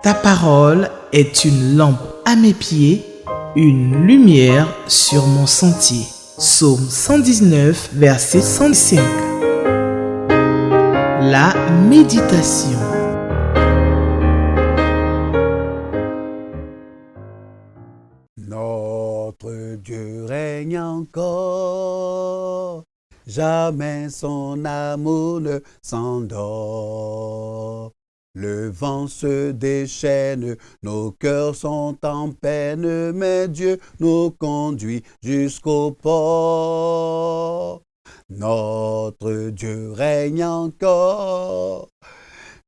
Ta parole est une lampe à mes pieds, une lumière sur mon sentier. Psaume 119, verset 105. La méditation. Notre Dieu règne encore, jamais son amour ne s'endort. Le vent se déchaîne, nos cœurs sont en peine, mais Dieu nous conduit jusqu'au port. Notre Dieu règne encore,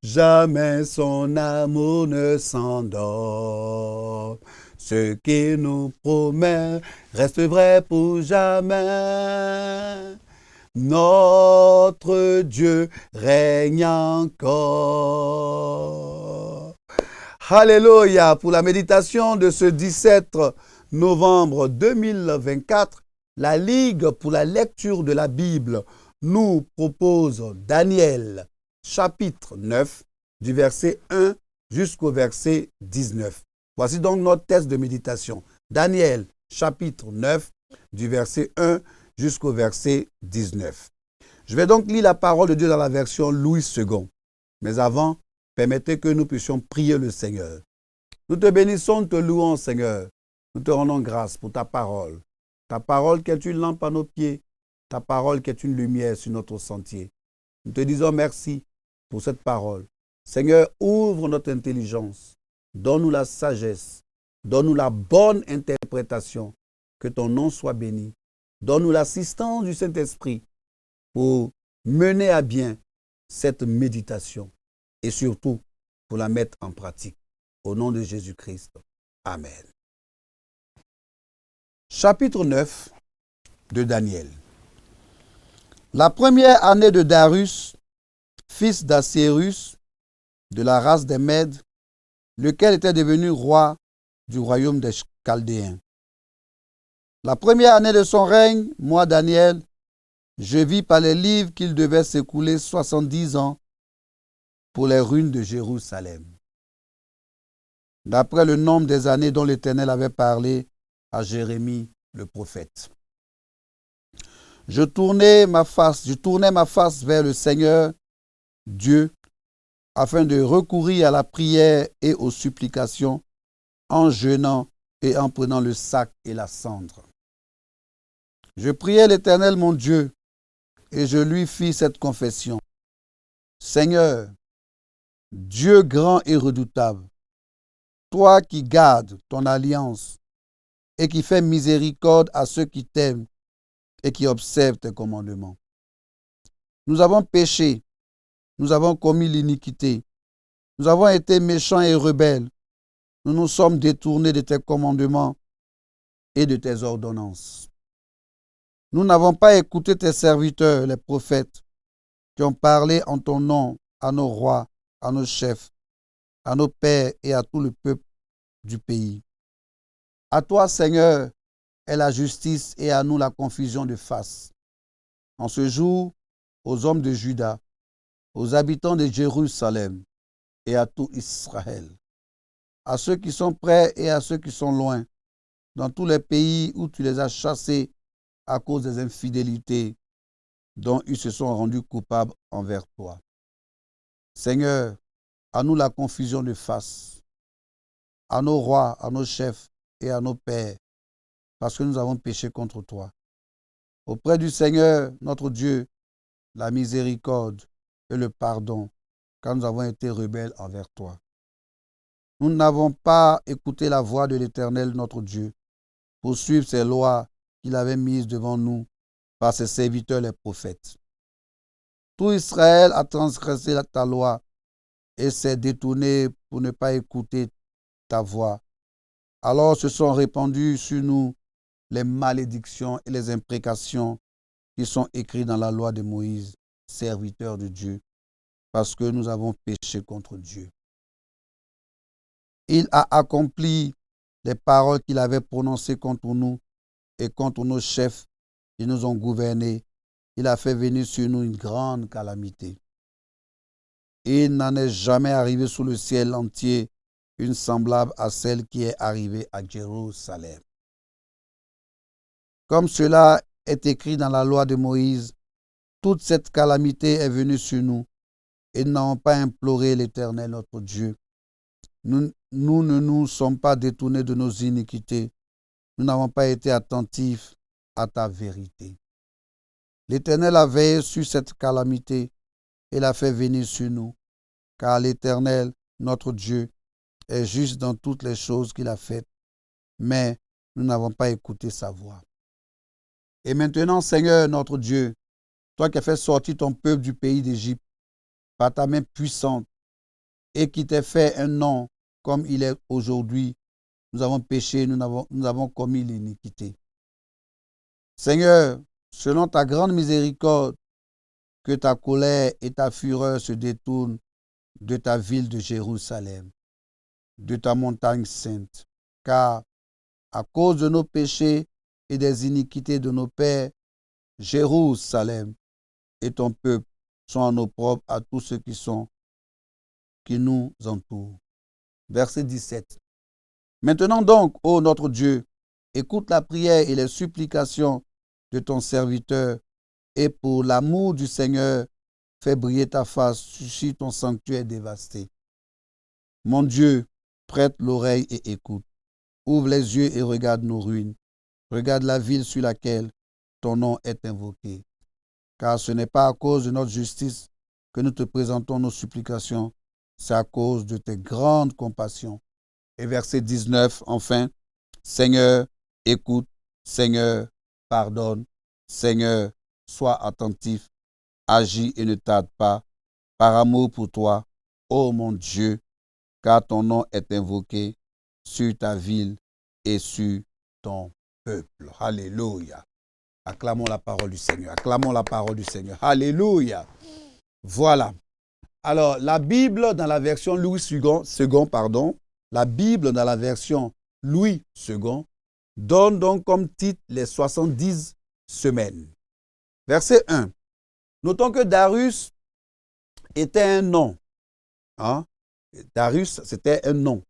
jamais son amour ne s'endort. Ce qu'il nous promet reste vrai pour jamais. Notre Dieu règne encore. Alléluia. Pour la méditation de ce 17 novembre 2024, la Ligue pour la lecture de la Bible nous propose Daniel, chapitre 9, du verset 1 jusqu'au verset 19. Voici donc notre texte de méditation. Daniel, chapitre 9, du verset 1 jusqu'au verset 19. Je vais donc lire la parole de Dieu dans la version Louis II. Mais avant, permettez que nous puissions prier le Seigneur. Nous te bénissons, nous te louons, Seigneur. Nous te rendons grâce pour ta parole. Ta parole qui est une lampe à nos pieds. Ta parole qui est une lumière sur notre sentier. Nous te disons merci pour cette parole. Seigneur, ouvre notre intelligence. Donne-nous la sagesse. Donne-nous la bonne interprétation. Que ton nom soit béni. Donne-nous l'assistance du Saint-Esprit pour mener à bien cette méditation et surtout pour la mettre en pratique. Au nom de Jésus-Christ. Amen. Chapitre 9 de Daniel. La première année de Darius, fils d'Assérus, de la race des Mèdes, lequel était devenu roi du royaume des Chaldéens. La première année de son règne, moi, Daniel, je vis par les livres qu'il devait s'écouler 70 ans pour les ruines de Jérusalem, d'après le nombre des années dont l'Éternel avait parlé à Jérémie le prophète. Je tournais ma face vers le Seigneur, Dieu, afin de recourir à la prière et aux supplications, en jeûnant et en prenant le sac et la cendre. Je priai l'Éternel mon Dieu, et je lui fis cette confession. Seigneur, Dieu grand et redoutable, toi qui gardes ton alliance et qui fais miséricorde à ceux qui t'aiment et qui observent tes commandements. Nous avons péché, nous avons commis l'iniquité, nous avons été méchants et rebelles, nous nous sommes détournés de tes commandements et de tes ordonnances. Nous n'avons pas écouté tes serviteurs, les prophètes, qui ont parlé en ton nom à nos rois, à nos chefs, à nos pères et à tout le peuple du pays. À toi, Seigneur, est la justice et à nous la confusion de face. En ce jour, aux hommes de Juda, aux habitants de Jérusalem et à tout Israël, à ceux qui sont près et à ceux qui sont loin, dans tous les pays où tu les as chassés à cause des infidélités dont ils se sont rendus coupables envers toi. Seigneur, à nous la confusion de face, à nos rois, à nos chefs et à nos pères, parce que nous avons péché contre toi. Auprès du Seigneur, notre Dieu, la miséricorde et le pardon, car nous avons été rebelles envers toi. Nous n'avons pas écouté la voix de l'Éternel, notre Dieu, pour suivre ses lois qu'il avait mises devant nous par ses serviteurs les prophètes. Tout Israël a transgressé ta loi et s'est détourné pour ne pas écouter ta voix. Alors se sont répandues sur nous les malédictions et les imprécations qui sont écrites dans la loi de Moïse, serviteur de Dieu, parce que nous avons péché contre Dieu. Il a accompli les paroles qu'il avait prononcées contre nous et contre nos chefs qui nous ont gouvernés. Il a fait venir sur nous une grande calamité. Il n'en est jamais arrivé sous le ciel entier une semblable à celle qui est arrivée à Jérusalem. Comme cela est écrit dans la loi de Moïse, toute cette calamité est venue sur nous et nous n'avons pas imploré l'Éternel notre Dieu. Nous ne nous sommes pas détournés de nos iniquités. Nous n'avons pas été attentifs à ta vérité. L'Éternel a veillé sur cette calamité et l'a fait venir sur nous, car l'Éternel, notre Dieu, est juste dans toutes les choses qu'il a faites, mais nous n'avons pas écouté sa voix. Et maintenant, Seigneur, notre Dieu, toi qui as fait sortir ton peuple du pays d'Égypte par ta main puissante et qui t'as fait un nom comme il est aujourd'hui, nous avons péché, nous avons commis l'iniquité. Seigneur, selon ta grande miséricorde, que ta colère et ta fureur se détournent de ta ville de Jérusalem, de ta montagne sainte, car à cause de nos péchés et des iniquités de nos pères, Jérusalem et ton peuple sont en opprobre à tous ceux qui nous entourent. Verset 17. Maintenant donc, ô notre Dieu, écoute la prière et les supplications de ton serviteur, et pour l'amour du Seigneur, fais briller ta face sur ton sanctuaire dévasté. Mon Dieu, prête l'oreille et écoute. Ouvre les yeux et regarde nos ruines. Regarde la ville sur laquelle ton nom est invoqué. Car ce n'est pas à cause de notre justice que nous te présentons nos supplications, c'est à cause de tes grandes compassions. Et verset 19, enfin, Seigneur, écoute, Seigneur, pardonne, Seigneur, sois attentif, agis et ne tarde pas, par amour pour toi, ô mon Dieu, car ton nom est invoqué sur ta ville et sur ton peuple. Alléluia. Acclamons la parole du Seigneur. Acclamons la parole du Seigneur. Alléluia. Voilà. Alors, la Bible dans la version Louis II, la Bible dans la version Louis II donne donc comme titre les 70 semaines. Verset 1. Notons que Darius était un nom. Hein? Darius, c'était un nom.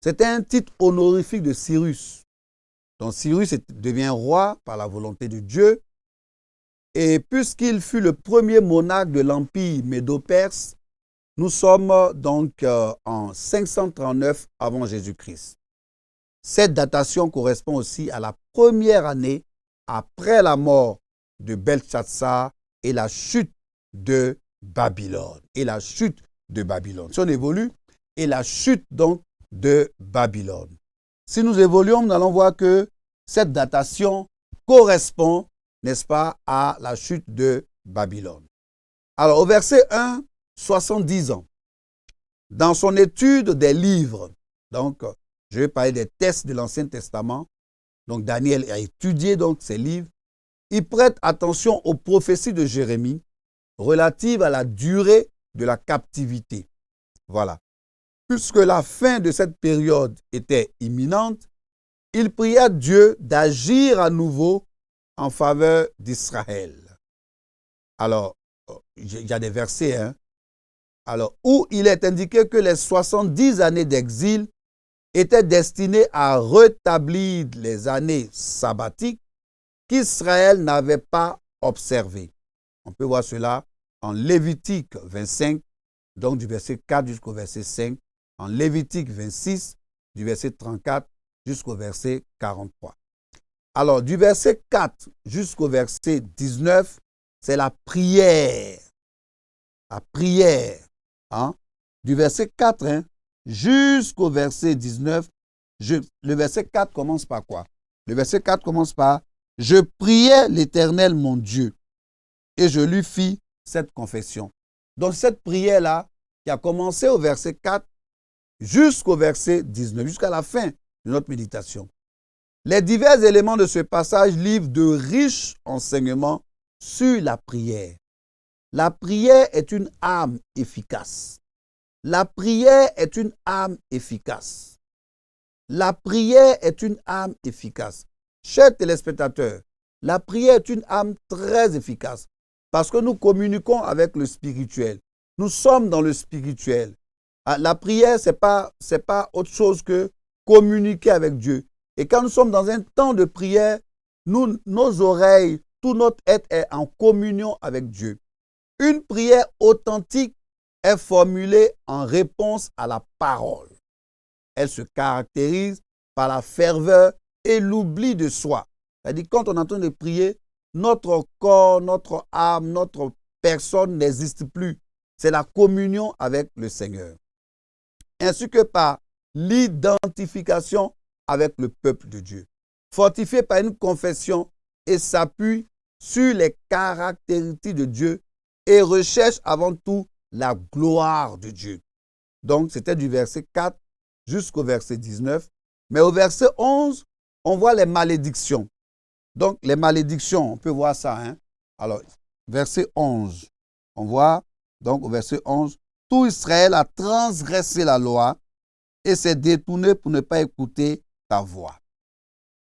C'était un titre honorifique de Cyrus. Donc Cyrus devient roi par la volonté de Dieu. Et puisqu'il fut le premier monarque de l'empire médo-perse, nous sommes donc en 539 avant Jésus-Christ. Cette datation correspond aussi à la première année après la mort de Belshazzar et la chute de Babylone. Si on évolue, et la chute donc de Babylone. Si nous évoluons, nous allons voir que cette datation correspond, n'est-ce pas, à la chute de Babylone. Alors, au verset 1, 70 ans. Dans son étude des livres, donc, je vais parler des textes de l'Ancien Testament. Donc, Daniel a étudié donc ces livres. Il prête attention aux prophéties de Jérémie relatives à la durée de la captivité. Voilà. Puisque la fin de cette période était imminente, il pria Dieu d'agir à nouveau en faveur d'Israël. Alors, il y a des versets, hein? Alors, où il est indiqué que les 70 années d'exil étaient destinées à rétablir les années sabbatiques qu'Israël n'avait pas observées. On peut voir cela en Lévitique 25, donc du verset 4 jusqu'au verset 5, en Lévitique 26, du verset 34 jusqu'au verset 43. Alors, du verset 4 jusqu'au verset 19, c'est la prière. La prière. Hein? Du verset 4 jusqu'au verset 19, le verset 4 commence par quoi? Le verset 4 commence par « Je priais l'Éternel mon Dieu et je lui fis cette confession. » Donc cette prière-là, qui a commencé au verset 4 jusqu'au verset 19, jusqu'à la fin de notre méditation. Les divers éléments de ce passage livrent de riches enseignements sur la prière. La prière est une arme efficace. La prière est une arme efficace. La prière est une arme efficace. Chers téléspectateurs, la prière est une arme très efficace parce que nous communiquons avec le spirituel. Nous sommes dans le spirituel. La prière, c'est pas autre chose que communiquer avec Dieu. Et quand nous sommes dans un temps de prière, nos oreilles, tout notre être est en communion avec Dieu. Une prière authentique est formulée en réponse à la parole. Elle se caractérise par la ferveur et l'oubli de soi. C'est-à-dire, quand on est en train de prier, notre corps, notre âme, notre personne n'existe plus. C'est la communion avec le Seigneur. Ainsi que par l'identification avec le peuple de Dieu. Fortifié par une confession et s'appuie sur les caractéristiques de Dieu et recherche avant tout la gloire de Dieu. Donc, c'était du verset 4 jusqu'au verset 19. Mais au verset 11, on voit les malédictions. Donc, les malédictions, on peut voir ça. Alors, verset 11, on voit, donc au verset 11, « Tout Israël a transgressé la loi et s'est détourné pour ne pas écouter ta voix. »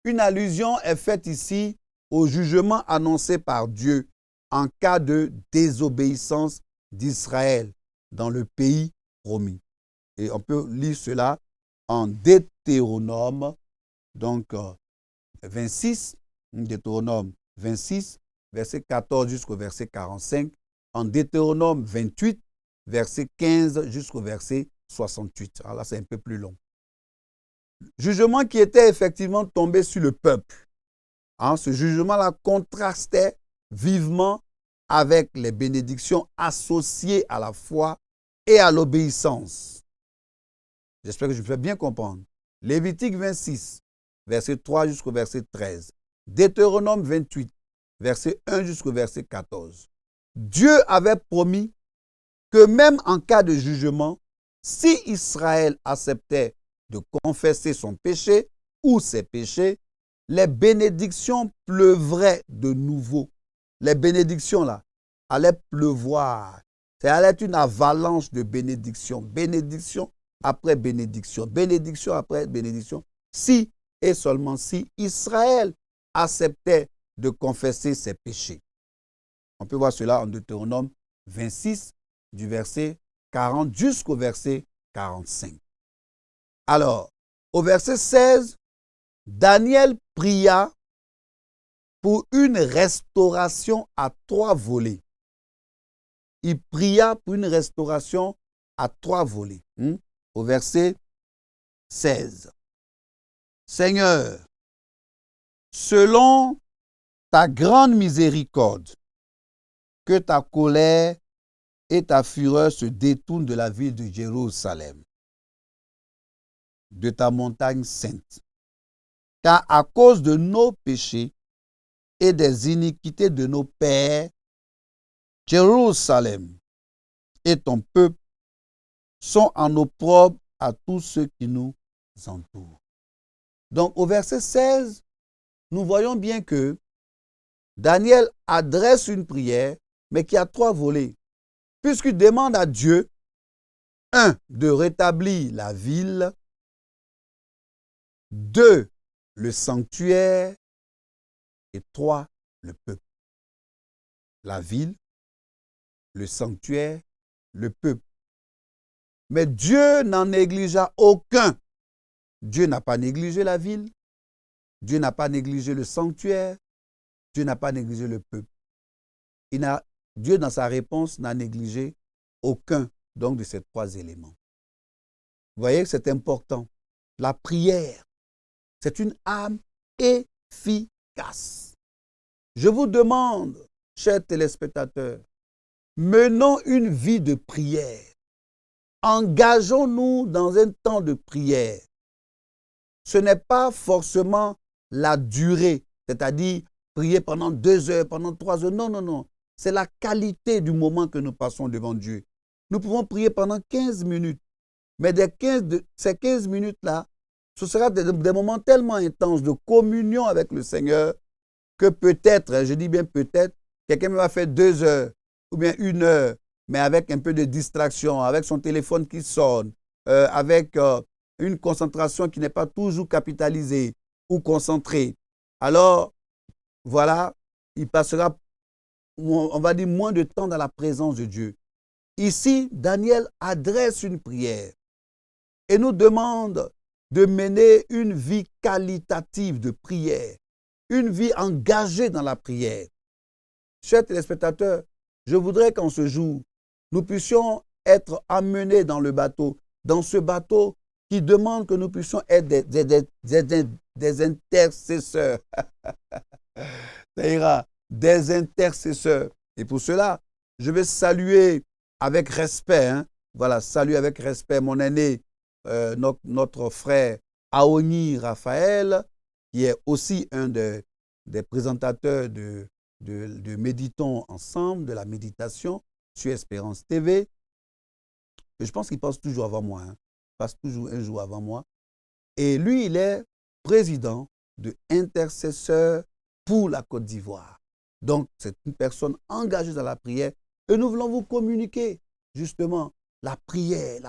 Une allusion est faite ici au jugement annoncé par Dieu en cas de désobéissance d'Israël dans le pays promis. Et on peut lire cela en Deutéronome, donc 26, Deutéronome 26, verset 14 jusqu'au verset 45, en Deutéronome 28, verset 15 jusqu'au verset 68. Alors là, c'est un peu plus long. Jugement qui était effectivement tombé sur le peuple. Ce jugement-là contrastait vivement avec les bénédictions associées à la foi et à l'obéissance. J'espère que je me fais bien comprendre. Lévitique 26, verset 3 jusqu'au verset 13. Deutéronome 28, verset 1 jusqu'au verset 14. Dieu avait promis que même en cas de jugement, si Israël acceptait de confesser son péché ou ses péchés, les bénédictions pleuvraient de nouveau. Les bénédictions là allaient pleuvoir. Ça allait être une avalanche de bénédictions. Bénédiction après bénédiction. Bénédiction après bénédiction. Si et seulement si Israël acceptait de confesser ses péchés. On peut voir cela en Deutéronome 26, du verset 40 jusqu'au verset 45. Alors, au verset 16, Daniel pria pour une restauration à 3 volets. Il pria pour une restauration à 3 volets. Au verset 16. Seigneur, selon ta grande miséricorde, que ta colère et ta fureur se détournent de la ville de Jérusalem, de ta montagne sainte. Car à cause de nos péchés et des iniquités de nos pères, Jérusalem et ton peuple sont en opprobre à tous ceux qui nous entourent. Donc au verset 16, nous voyons bien que Daniel adresse une prière, mais qui a 3 volets. Puisqu'il demande à Dieu, 1, de rétablir la ville, 2, le sanctuaire, et 3, le peuple. La ville, le sanctuaire, le peuple. Mais Dieu n'en négligea aucun. Dieu n'a pas négligé la ville, Dieu n'a pas négligé le sanctuaire, Dieu n'a pas négligé le peuple. Dieu, dans sa réponse, n'a négligé aucun donc, de ces 3 éléments. Vous voyez que c'est important. La prière, c'est une arme efficace. Je vous demande, chers téléspectateurs, menons une vie de prière. Engageons-nous dans un temps de prière. Ce n'est pas forcément la durée, c'est-à-dire prier pendant 2 heures, pendant 3 heures. Non, non, non. C'est la qualité du moment que nous passons devant Dieu. Nous pouvons prier pendant 15 minutes. Mais ces 15 minutes-là, ce sera des moments tellement intenses de communion avec le Seigneur que peut-être, je dis bien peut-être, quelqu'un va faire 2 heures ou bien 1 heure, mais avec un peu de distraction, avec son téléphone qui sonne, avec une concentration qui n'est pas toujours capitalisée ou concentrée. Alors, voilà, il passera, on va dire, moins de temps dans la présence de Dieu. Ici, Daniel adresse une prière et nous demande de mener une vie qualitative de prière, une vie engagée dans la prière. Chers téléspectateurs, je voudrais qu'en ce jour, nous puissions être amenés dans le bateau, dans ce bateau qui demande que nous puissions être des intercesseurs. Ça ira, des intercesseurs. Et pour cela, je vais saluer avec respect, voilà, saluer avec respect mon aîné, notre frère Aoni Raphaël, qui est aussi un des présentateurs de Méditons ensemble, de la méditation sur Espérance TV. Et je pense qu'il passe toujours avant moi, il passe toujours un jour avant moi. Et lui, il est président de Intercesseurs pour la Côte d'Ivoire. Donc, c'est une personne engagée dans la prière. Et nous voulons vous communiquer justement la prière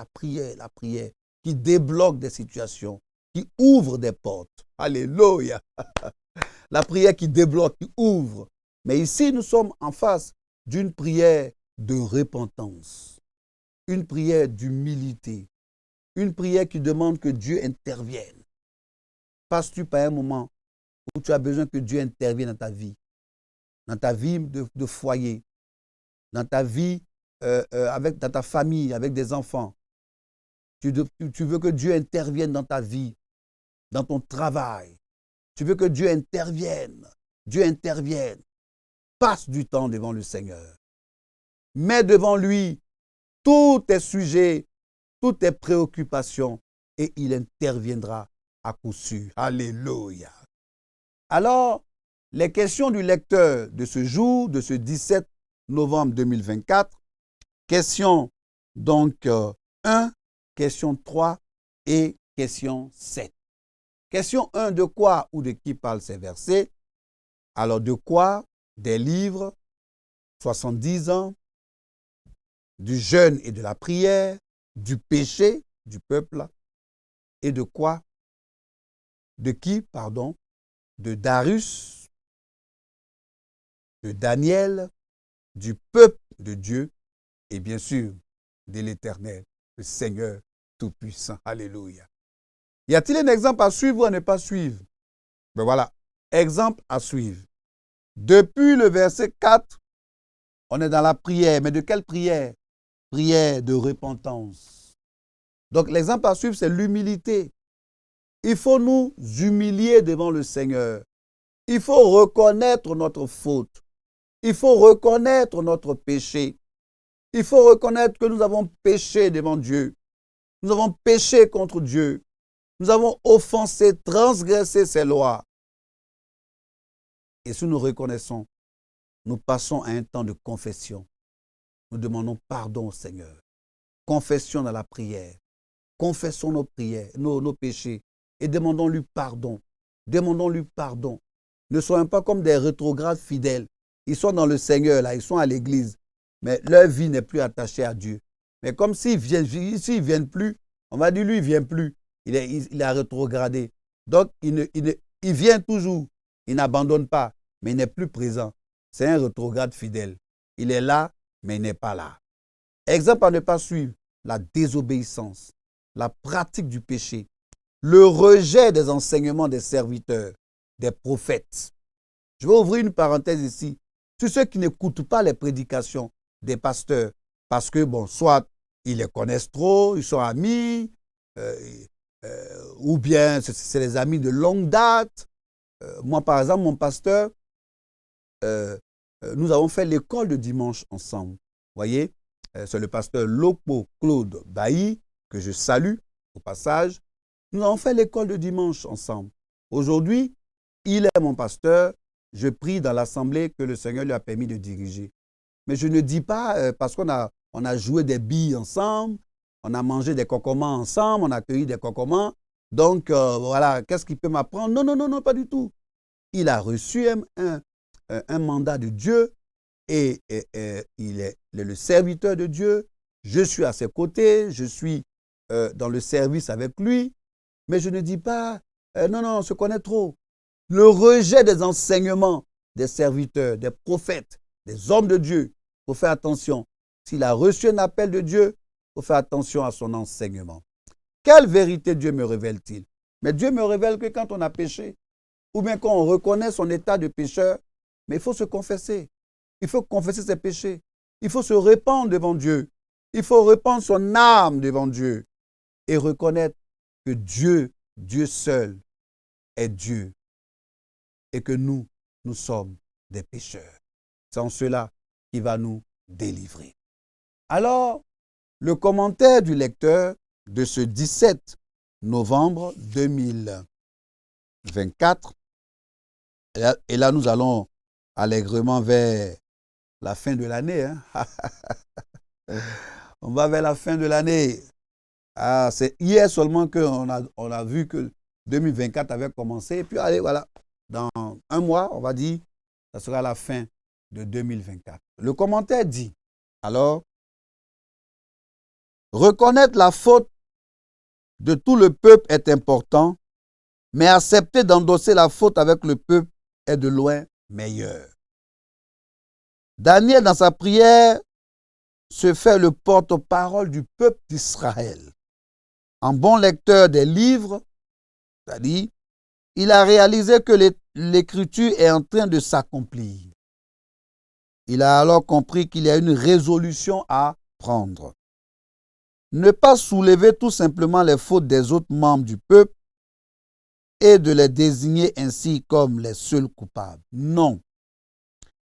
qui débloque des situations, qui ouvre des portes. Alléluia! La prière qui débloque, qui ouvre. Mais ici, nous sommes en face d'une prière de repentance, une prière d'humilité, une prière qui demande que Dieu intervienne. Passes-tu par un moment où tu as besoin que Dieu intervienne dans ta vie de foyer, dans ta vie, dans ta famille, avec des enfants. Tu veux que Dieu intervienne dans ta vie, dans ton travail. Tu veux que Dieu intervienne. Dieu intervienne. Passe du temps devant le Seigneur. Mets devant lui tous tes sujets, toutes tes préoccupations et il interviendra à coup sûr. Alléluia. Alors, les questions du lecteur de ce jour, de ce 17 novembre 2024, question donc 1, question 3 et question 7. Question 1, de quoi ou de qui parlent ces versets? Alors, de quoi? Des livres, 70 ans, du jeûne et de la prière, du péché du peuple, et de quoi? De qui, pardon? De Darius, de Daniel, du peuple de Dieu, et bien sûr, de l'Éternel, le Seigneur Tout-Puissant. Alléluia. Y a-t-il un exemple à suivre ou à ne pas suivre? Ben voilà, exemple à suivre. Depuis le verset 4, on est dans la prière. Mais de quelle prière? Prière de repentance. Donc l'exemple à suivre, c'est l'humilité. Il faut nous humilier devant le Seigneur. Il faut reconnaître notre faute. Il faut reconnaître notre péché. Il faut reconnaître que nous avons péché devant Dieu. Nous avons péché contre Dieu. Nous avons offensé, transgressé ses lois. Et si nous reconnaissons, nous passons à un temps de confession. Nous demandons pardon au Seigneur. Confession dans la prière. Confessons nos prières, nos péchés et demandons-lui pardon. Demandons-lui pardon. Ne soyons pas comme des rétrogrades fidèles. Ils sont dans le Seigneur, là, ils sont à l'église, mais leur vie n'est plus attachée à Dieu. Mais comme s'ils ne viennent plus, on va dire lui, il ne vient plus. Il a rétrogradé. Donc, il vient toujours. Il n'abandonne pas, mais il n'est plus présent. C'est un rétrograde fidèle. Il est là, mais il n'est pas là. Exemple à ne pas suivre, la désobéissance, la pratique du péché, le rejet des enseignements des serviteurs, des prophètes. Je vais ouvrir une parenthèse ici. Tous ceux qui n'écoutent pas les prédications des pasteurs, parce que, bon, soit ils les connaissent trop, ils sont amis, ou bien c'est des amis de longue date. Moi, par exemple, mon pasteur, nous avons fait l'école de dimanche ensemble. Vous voyez, c'est le pasteur Lopo Claude Bailly, que je salue au passage. Nous avons fait l'école de dimanche ensemble. Aujourd'hui, il est mon pasteur. Je prie dans l'assemblée que le Seigneur lui a permis de diriger. Mais je ne dis pas parce qu'on a joué des billes ensemble, on a mangé des cocomans ensemble, on a cueilli des cocomans. Donc, voilà, qu'est-ce qu'il peut m'apprendre? Non, non, non, non, pas du tout. Il a reçu un mandat de Dieu et il est le serviteur de Dieu. Je suis à ses côtés, je suis dans le service avec lui. Mais je ne dis pas, non, non, on se connaît trop. Le rejet des enseignements des serviteurs, des prophètes, des hommes de Dieu. Il faut faire attention. s'il a reçu un appel de Dieu, il faut faire attention à son enseignement. Quelle vérité Dieu me révèle-t-il? Mais Dieu me révèle que quand on a péché, ou bien quand on reconnaît son état de pécheur, mais il faut se confesser. Il faut confesser ses péchés. Il faut se répandre devant Dieu. Il faut répandre son âme devant Dieu et reconnaître que Dieu, Dieu seul, est Dieu et que nous sommes des pécheurs. C'est en cela qu'il va nous délivrer. Alors, le commentaire du lecteur de ce 17 novembre 2024, et là nous allons allègrement vers la fin de l'année. Hein? On va vers la fin de l'année. Ah, c'est hier seulement qu'on a vu que 2024 avait commencé. Et puis allez, voilà, dans un mois, on va dire, ça sera la fin de 2024. Le commentaire dit, alors, reconnaître la faute de tout le peuple est important, mais accepter d'endosser la faute avec le peuple est de loin meilleur. Daniel, dans sa prière, se fait le porte-parole du peuple d'Israël. En bon lecteur des livres, c'est-à-dire, il a réalisé que l'écriture est en train de s'accomplir. Il a alors compris qu'il y a une résolution à prendre. Ne pas soulever tout simplement les fautes des autres membres du peuple et de les désigner ainsi comme les seuls coupables. Non.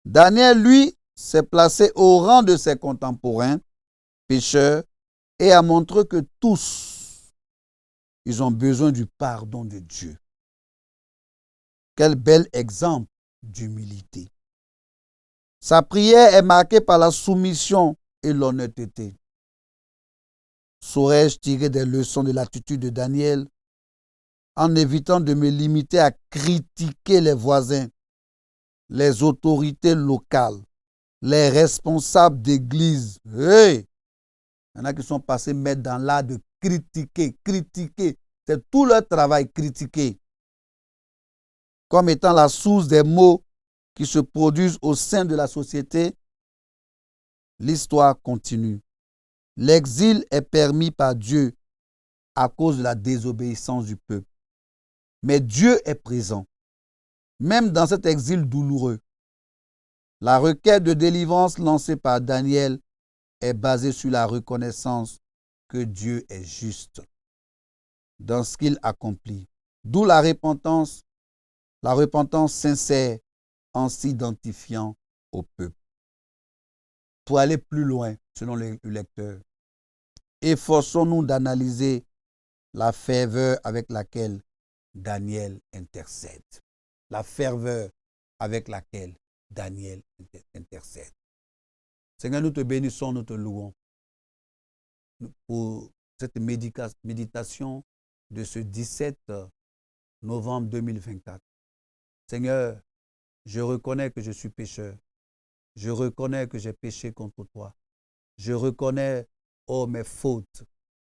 Daniel, lui, s'est placé au rang de ses contemporains, pécheurs, et a montré que tous, ils ont besoin du pardon de Dieu. Quel bel exemple d'humilité. Sa prière est marquée par la soumission et l'honnêteté. Saurais-je tirer des leçons de l'attitude de Daniel en évitant de me limiter à critiquer les voisins, les autorités locales, les responsables d'église? Hey! Il y en a qui sont passés mettre dans l'art de critiquer. C'est tout leur travail, critiquer. Comme étant la source des maux qui se produisent au sein de la société, l'histoire continue. L'exil est permis par Dieu à cause de la désobéissance du peuple. Mais Dieu est présent, même dans cet exil douloureux. La requête de délivrance lancée par Daniel est basée sur la reconnaissance que Dieu est juste dans ce qu'il accomplit. D'où la repentance sincère en s'identifiant au peuple. Pour aller plus loin, selon le lecteur, efforçons-nous d'analyser la ferveur avec laquelle Daniel intercède. La ferveur avec laquelle Daniel intercède. Seigneur, nous te bénissons, nous te louons pour cette méditation de ce 17 novembre 2024. Seigneur, je reconnais que je suis pécheur. Je reconnais que j'ai péché contre toi. Je reconnais, mes fautes.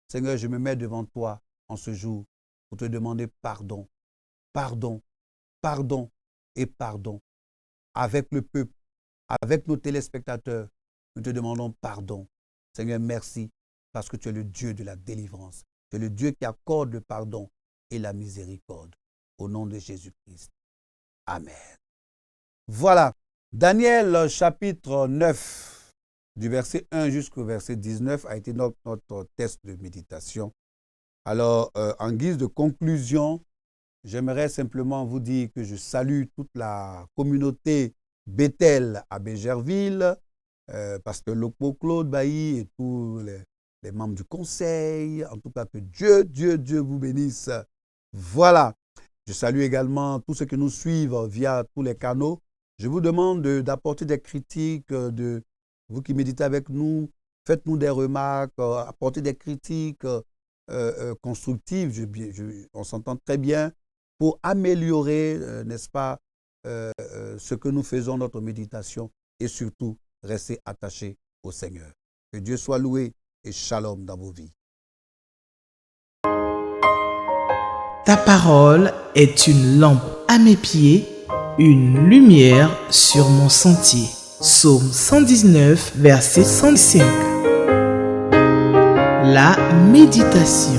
Seigneur, je me mets devant toi en ce jour pour te demander pardon. Pardon, pardon et pardon. Avec le peuple, avec nos téléspectateurs, nous te demandons pardon. Seigneur, merci parce que tu es le Dieu de la délivrance. Tu es le Dieu qui accorde le pardon et la miséricorde. Au nom de Jésus-Christ. Amen. Voilà, Daniel chapitre 9, du verset 1 jusqu'au verset 19 a été notre test de méditation. Alors, en guise de conclusion, j'aimerais simplement vous dire que je salue toute la communauté Bethel à Bégerville, pasteur Lopo Claude Bailly et tous les membres du conseil. En tout cas, que Dieu vous bénisse. Voilà. Je salue également tous ceux qui nous suivent via tous les canaux. Je vous demande d'apporter des critiques, vous qui méditez avec nous, faites-nous des remarques, apportez des critiques constructives, on s'entend très bien, pour améliorer, n'est-ce pas, ce que nous faisons, notre méditation, et surtout, rester attachés au Seigneur. Que Dieu soit loué et shalom dans vos vies. Ta parole est une lampe à mes pieds, une lumière sur mon sentier. Psaume 119, verset 105. La méditation.